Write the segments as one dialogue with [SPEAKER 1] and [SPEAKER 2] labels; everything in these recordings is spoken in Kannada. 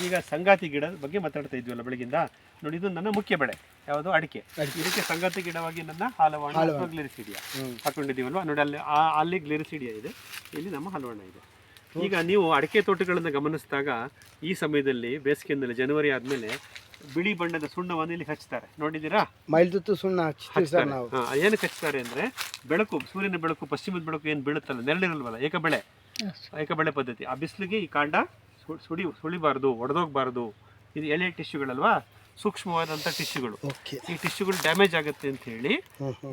[SPEAKER 1] ಈಗ ಸಂಗಾತಿ ಗಿಡದ ಬಗ್ಗೆ ಮಾತಾಡ್ತಾ ಇದ್ವಲ್ಲ ಬೆಳಗಿಂದ. ನೋಡಿ, ಇದು ನನ್ನ ಮುಖ್ಯ ಬೆಳೆ ಯಾವುದು, ಅಡಿಕೆ. ಇದಕ್ಕೆ ಸಂಗಾತಿ ಗಿಡವಾಗಿ ನನ್ನ ಹಾಲವಾಣ ಗ್ಲಿರಿಸಿಡಿಯಾ ಹಾಕೊಂಡಿದ್ದೀವಲ್ವ. ನೋಡಿ, ಅಲ್ಲಿ ಗ್ಲಿರಿಸಿಡಿಯಾ ಇದೆ, ಇಲ್ಲಿ ನಮ್ಮ ಹಲವಾಣ ಇದೆ. ಈಗ ನೀವು ಅಡಿಕೆ ತೋಟಗಳನ್ನು ಗಮನಿಸಿದಾಗ ಈ ಸಮಯದಲ್ಲಿ ಬೇಸಿಗೆಯಲ್ಲಿ ಜನವರಿ ಆದಮೇಲೆ ಬಿಳಿ ಬಣ್ಣದ ಸುಣ್ಣವನ್ನು ಇಲ್ಲಿ ಹಚ್ತಾರೆ, ನೋಡಿದ್ದೀರಾ?
[SPEAKER 2] ಮೈಲ್ತುತ್ತು ಸುಣ್ಣ
[SPEAKER 1] ಏನಕ್ಕೆ ಹಚ್ತಾರೆ ಅಂದರೆ, ಬೆಳಕು, ಸೂರ್ಯನ ಬೆಳಕು, ಪಶ್ಚಿಮದ ಬೆಳಕು ಏನು ಬೀಳುತ್ತಲ್ಲ, ನೆರಳಿರಲ್ವಲ್ಲ, ಏಕಬೆಳೆ ಪದ್ಧತಿ. ಆ ಬಿಸಿಲಿಗೆ ಈ ಕಾಂಡ ಸುಳಿಬಾರ್ದು, ಒಡೆದೋಗ್ಬಾರ್ದು. ಇದು ಎಳೆ ಟಿಶ್ಯೂಗಳಲ್ವಾ, ಸೂಕ್ಷ್ಮವಾದಂಥ ಟಿಶ್ಯೂಗಳು. ಈ ಟಿಶ್ಯೂಗಳು ಡ್ಯಾಮೇಜ್ ಆಗುತ್ತೆ ಅಂತ ಹೇಳಿ,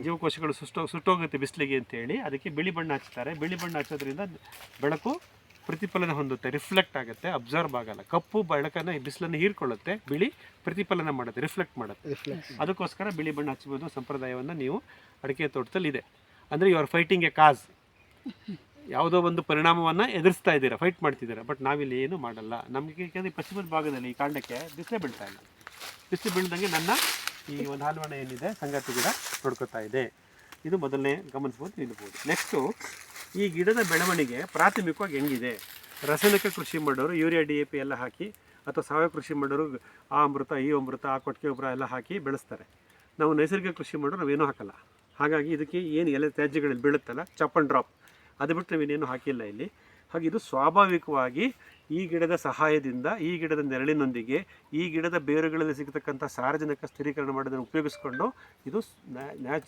[SPEAKER 1] ಜೀವಕೋಶಗಳು ಸುಟ್ಟೋಗುತ್ತೆ ಬಿಸಿಲಿಗೆ ಅಂತ ಹೇಳಿ ಅದಕ್ಕೆ ಬಿಳಿ ಬಣ್ಣ ಹಚ್ತಾರೆ. ಬಿಳಿ ಬಣ್ಣ ಹಚ್ಚೋದ್ರಿಂದ ಬೆಳಕು ಪ್ರತಿಫಲನ ಹೊಂದುತ್ತೆ, ರಿಫ್ಲೆಕ್ಟ್ ಆಗುತ್ತೆ, ಅಬ್ಸರ್ವ್ ಆಗಲ್ಲ. ಕಪ್ಪು ಬೆಳಕನ್ನು ಬಿಸಿಲನ್ನು ಹೀರ್ಕೊಳ್ಳುತ್ತೆ, ಬಿಳಿ ಪ್ರತಿಫಲನ ಮಾಡುತ್ತೆ, ರಿಫ್ಲೆಕ್ಟ್ ಮಾಡುತ್ತೆ. ಅದಕ್ಕೋಸ್ಕರ ಬಿಳಿ ಬಣ್ಣ ಹಚ್ಚಬಹುದು ಸಂಪ್ರದಾಯವನ್ನು ನೀವು ಅಡಿಕೆ ತೋಟದಲ್ಲಿ ಇದೆ. ಅಂದರೆ ಯು ಆರ್ ಫೈಟಿಂಗ್ ಎ ಕಾಸ್, ಯಾವುದೋ ಒಂದು ಪರಿಣಾಮವನ್ನು ಎದುರಿಸ್ತಾ ಇದ್ದೀರಾ, ಫೈಟ್ ಮಾಡ್ತಿದ್ದೀರಾ. ಬಟ್ ನಾವಿಲ್ಲಿ ಏನು ಮಾಡಲ್ಲ. ನಮಗೆ ಯಾಕೆಂದರೆ ಪಶ್ಚಿಮದ ಭಾಗದಲ್ಲಿ ಈ ಕಾಂಡಕ್ಕೆ ಬಿಸಿಲೇ ಬೀಳ್ತಾ ಇಲ್ಲ. ಬಿಸಿಲು ಬೀಳ್ದಂಗೆ ನನ್ನ ಈ ಒಂದು ಹಾಲುವಾಣ ಏನಿದೆ, ಸಂಗಾತಿ ಗಿಡ ನೋಡ್ಕೊತಾ ಇದೆ. ಇದು ಮೊದಲನೇ ಗಮನಿಸ್ಬೋದು, ನಿಲ್ಬೋದು. ನೆಕ್ಸ್ಟು, ಈ ಗಿಡದ ಬೆಳವಣಿಗೆ ಪ್ರಾಥಮಿಕವಾಗಿ ಹೆಂಗಿದೆ. ರಾಸಾಯನಿಕ ಕೃಷಿ ಮಾಡೋರು ಯೂರಿಯಾ DAP ಎಲ್ಲ ಹಾಕಿ, ಅಥವಾ ಸಾವಯವ ಕೃಷಿ ಮಾಡೋರು ಆ ಅಮೃತ, ಈ ಅಮೃತ, ಆ ಕೊಟ್ಟಿಗೆ ಗೊಬ್ಬರ ಎಲ್ಲ ಹಾಕಿ ಬೆಳೆಸ್ತಾರೆ. ನಾವು ನೈಸರ್ಗಿಕ ಕೃಷಿ ಮಾಡೋರು ನಾವೇನೂ ಹಾಕಲ್ಲ. ಹಾಗಾಗಿ ಇದಕ್ಕೆ ಏನು ಎಲೆ ತ್ಯಾಜ್ಯಗಳಲ್ಲಿ ಬೀಳುತ್ತಲ್ಲ, ಚಾಪ್ ಆ್ಯಂಡ್ ಡ್ರಾಪ್, ಅದು ಬಿಟ್ಟು ನಾವೇನೇನು ಹಾಕಿಲ್ಲ ಇಲ್ಲಿ. ಹಾಗೆ ಇದು ಸ್ವಾಭಾವಿಕವಾಗಿ ಈ ಗಿಡದ ಸಹಾಯದಿಂದ, ಈ ಗಿಡದ ನೆರಳಿನೊಂದಿಗೆ, ಈ ಗಿಡದ ಬೇರುಗಳಲ್ಲಿ ಸಿಗತಕ್ಕಂಥ ಸಾರಜನಕ ಸ್ಥಿರೀಕರಣ ಮಾಡೋದನ್ನು ಉಪಯೋಗಿಸ್ಕೊಂಡು ಇದು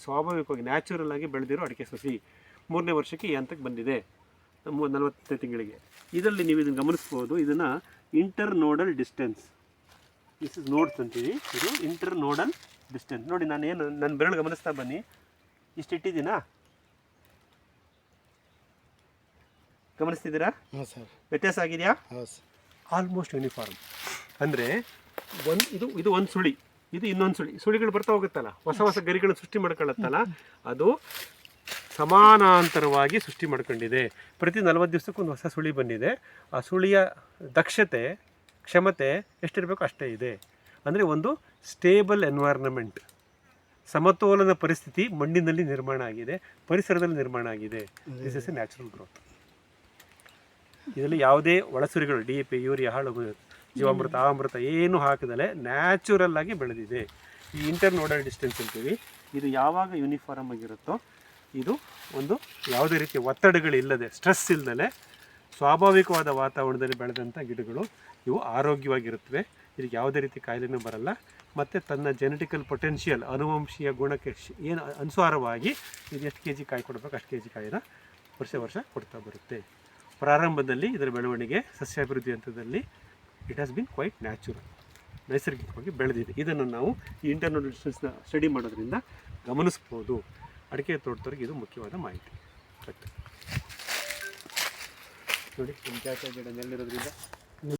[SPEAKER 1] ಸ್ವಾಭಾವಿಕವಾಗಿ ನ್ಯಾಚುರಲ್ ಆಗಿ ಬೆಳೆದಿರೋ ಅಡಿಕೆ ಸಸಿ 3ನೇ ವರ್ಷಕ್ಕೆ ಈ ಹಂತಕ್ಕೆ ಬಂದಿದೆ, 40ನೇ ತಿಂಗಳಿಗೆ. ಇದರಲ್ಲಿ ನೀವು ಇದನ್ನು ಗಮನಿಸ್ಬೋದು. ಇದನ್ನು inter nodal distance, this is notes ಅಂತೀವಿ. ಇದು ಇಂಟರ್ ನೋಡಲ್ ಡಿಸ್ಟೆನ್ಸ್. ನೋಡಿ, ನನ್ನ ಬೆರಳು ಗಮನಿಸ್ತಾ ಬನ್ನಿ, ಇಷ್ಟು ಇಟ್ಟಿದ್ದೀನಾ, ಗಮನಿಸ್ತಿದ್ದೀರಾ? ವ್ಯತ್ಯಾಸ ಆಗಿದೆಯಾ? Almost uniform. ಅಂದರೆ ಇದು ಒಂದು ಸುಳಿ, ಇದು ಇನ್ನೊಂದು ಸುಳಿಗಳು ಬರ್ತಾ ಹೋಗುತ್ತಲ್ಲ, ಹೊಸ ಗರಿಗಳನ್ನು ಸೃಷ್ಟಿ ಮಾಡ್ಕೊಳ್ಳುತ್ತಲ್ಲ, ಅದು ಸಮಾನಾಂತರವಾಗಿ ಸೃಷ್ಟಿ ಮಾಡ್ಕೊಂಡಿದೆ. ಪ್ರತಿ 40 ದಿವಸಕ್ಕೊಂದು ಹೊಸ ಸುಳಿ ಬಂದಿದೆ. ಆ ಸುಳಿಯ ದಕ್ಷತೆ, ಕ್ಷಮತೆ ಎಷ್ಟಿರಬೇಕು ಅಷ್ಟೇ ಇದೆ. ಅಂದರೆ ಒಂದು ಸ್ಟೇಬಲ್ ಎನ್ವೈರ್ನಮೆಂಟ್, ಸಮತೋಲನ ಪರಿಸ್ಥಿತಿ ಮಣ್ಣಿನಲ್ಲಿ ನಿರ್ಮಾಣ ಆಗಿದೆ, ಪರಿಸರದಲ್ಲಿ ನಿರ್ಮಾಣ ಆಗಿದೆ. This is A natural growth. ಇದರಲ್ಲಿ ಯಾವುದೇ ಒಳಸುರಿಗಳು, DAP, ಯೂರಿಯಾ, ಹಾಳು, ಜೀವಾಮೃತ, ಅಮೃತ ಏನು ಹಾಕಿದಲೇ ನ್ಯಾಚುರಲ್ ಆಗಿ ಬೆಳೆದಿದೆ. ಈ ಇಂಟರ್ ನೋಡಲ್ ಡಿಸ್ಟೆನ್ಸ್ ಅಂತೀವಿ. ಇದು ಯಾವಾಗ ಯೂನಿಫಾರ್ಮ್ ಆಗಿರುತ್ತೋ, ಇದು ಒಂದು ಯಾವುದೇ ರೀತಿಯ ಒತ್ತಡಗಳಿಲ್ಲದೆ, ಸ್ಟ್ರೆಸ್ ಇಲ್ಲದೆ ಸ್ವಾಭಾವಿಕವಾದ ವಾತಾವರಣದಲ್ಲಿ ಬೆಳೆದಂಥ ಗಿಡಗಳು ಇವು ಆರೋಗ್ಯವಾಗಿರುತ್ತವೆ. ಇದಕ್ಕೆ ಯಾವುದೇ ರೀತಿ ಕಾಯಿಲೆನೂ ಬರಲ್ಲ. ಮತ್ತು ತನ್ನ ಜೆನೆಟಿಕಲ್ ಪೊಟೆನ್ಷಿಯಲ್, ಅನುವಂಶೀಯ ಗುಣಕ್ಕೆ ಏನು ಅನುಸಾರವಾಗಿ ಇದು ಎಷ್ಟು kg ಕಾಯಿ ಕೊಡಬೇಕು ಅಷ್ಟು kg ಕಾಯಿನ ವರ್ಷ ಕೊಡ್ತಾ ಬರುತ್ತೆ. ಪ್ರಾರಂಭದಲ್ಲಿ ಇದರ ಬೆಳವಣಿಗೆ ಸಸ್ಯಾಭಿವೃದ್ಧಿ ಹಂತದಲ್ಲಿ it has been quite natural, ನೈಸರ್ಗಿಕವಾಗಿ ಬೆಳೆದಿದೆ. ಇದನ್ನು ನಾವು ಈ ಇಂಟರ್ನಲ್ ಡಿಸ್ಟೆನ್ಸ್ನ ಸ್ಟಡಿ ಮಾಡೋದ್ರಿಂದ ಗಮನಿಸ್ಬೋದು. ಅಡಿಕೆ ತೋಟದವ್ರಿಗೆ ಇದು ಮುಖ್ಯವಾದ ಮಾಹಿತಿ. ನೋಡಿ, ಗಿಡ ನೆರಳಿರೋದ್ರಿಂದ